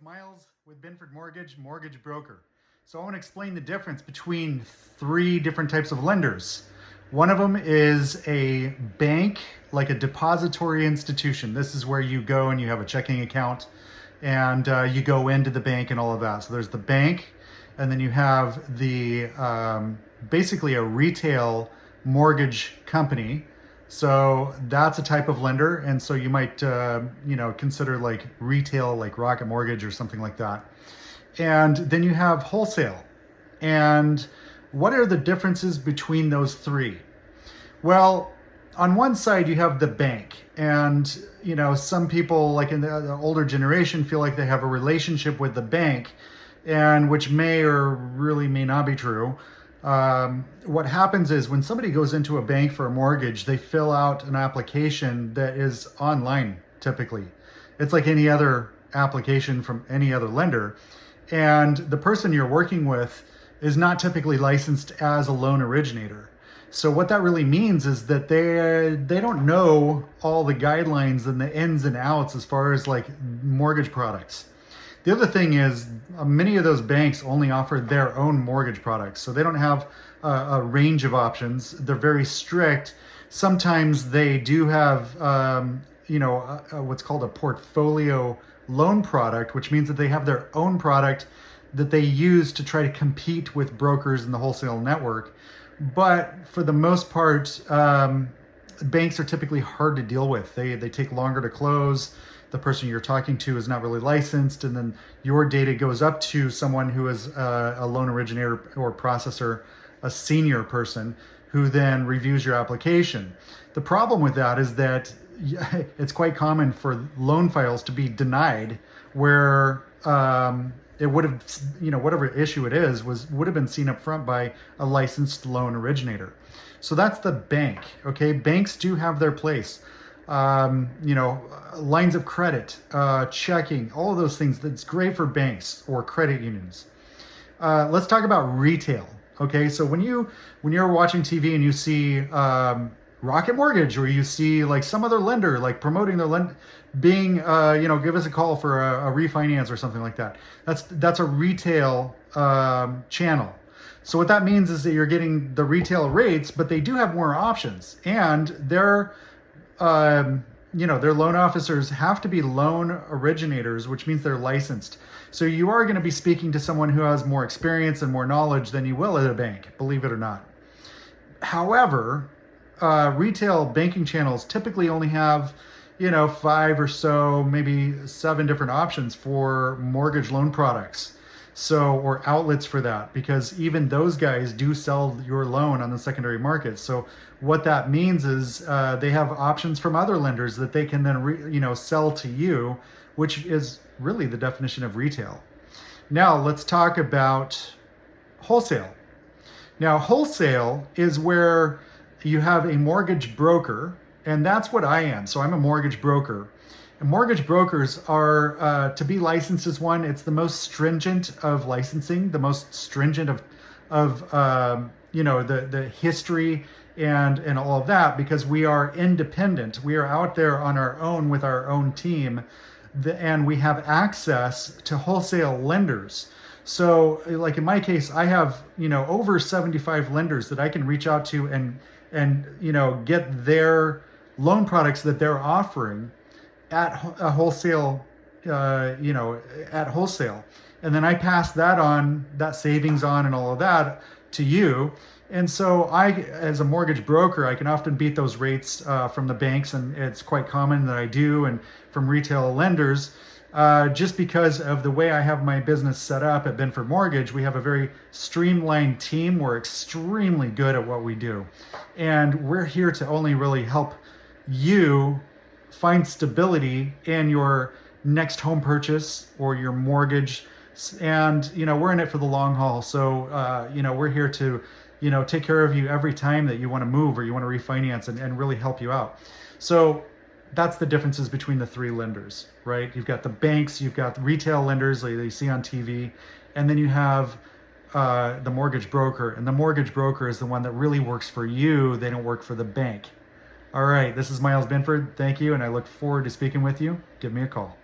it's Miles with Binford Mortgage, mortgage broker. So I want to explain the difference between three different types of lenders. One of them is a bank, like a depository institution. This is where you go and you have a checking account and you go into the bank and all of that. So there's the bank, and then you have the basically a retail mortgage company. So that's a type of lender, and so you might consider like retail, like Rocket Mortgage or something like that. And then you have wholesale. And what are the differences between those three? Well, on one side you have the bank, and some people, like in the older generation, feel like they have a relationship with the bank, and which may or really may not be true. What happens is when somebody goes into a bank for a mortgage, they fill out an application that is online typically. It's like any other application from any other lender. And the person you're working with is not typically licensed as a loan originator. So what that really means is that they don't know all the guidelines and the ins and outs as far as like mortgage products. The other thing is many of those banks only offer their own mortgage products. So they don't have a range of options. They're very strict. Sometimes they do have, what's called a portfolio loan product, which means that they have their own product that they use to try to compete with brokers in the wholesale network. But for the most part, banks are typically hard to deal with. They take longer to close. The person you're talking to is not really licensed, and then your data goes up to someone who is a loan originator or processor, a senior person, who then reviews your application. The problem with that is that it's quite common for loan files to be denied, where it would have, whatever issue it is, would have been seen up front by a licensed loan originator. So that's the bank. Okay, banks do have their place. Lines of credit, checking, all of those things. That's great for banks or credit unions. Let's talk about retail. Okay, so when you're watching TV and you see Rocket Mortgage, or you see like some other lender like promoting their give us a call for a refinance or something like that. That's a retail channel. So what that means is that you're getting the retail rates, but they do have more options, and their loan officers have to be loan originators, which means they're licensed. So you are going to be speaking to someone who has more experience and more knowledge than you will at a bank, believe it or not. However, retail banking channels typically only have, 5 or so, maybe 7 different options for mortgage loan products. So, or outlets for that, because even those guys do sell your loan on the secondary market. So what that means is they have options from other lenders that they can then sell to you, which is really the definition of retail. Now let's talk about wholesale. Now wholesale is where you have a mortgage broker, and that's what I am. So I'm a mortgage broker. And mortgage brokers are, to be licensed as one, it's the most stringent of licensing, the most stringent of the history and all of that, because we are independent. We are out there on our own with our own team, and we have access to wholesale lenders. So like in my case, I have, over 75 lenders that I can reach out to and get their loan products that they're offering at a wholesale, at wholesale. And then I pass that savings on and all of that to you. And so I, as a mortgage broker, I can often beat those rates from the banks, and it's quite common that I do, and from retail lenders, just because of the way I have my business set up at Binford Mortgage. We have a very streamlined team. We're extremely good at what we do. And we're here to only really help you find stability in your next home purchase or your mortgage. And, we're in it for the long haul. So, we're here to, take care of you every time that you want to move or you want to refinance and really help you out. So that's the differences between the three lenders, right? You've got the banks, you've got the retail lenders like you see on TV, and then you have the mortgage broker. And the mortgage broker is the one that really works for you. They don't work for the bank. All right, this is Miles Binford. Thank you, and I look forward to speaking with you. Give me a call.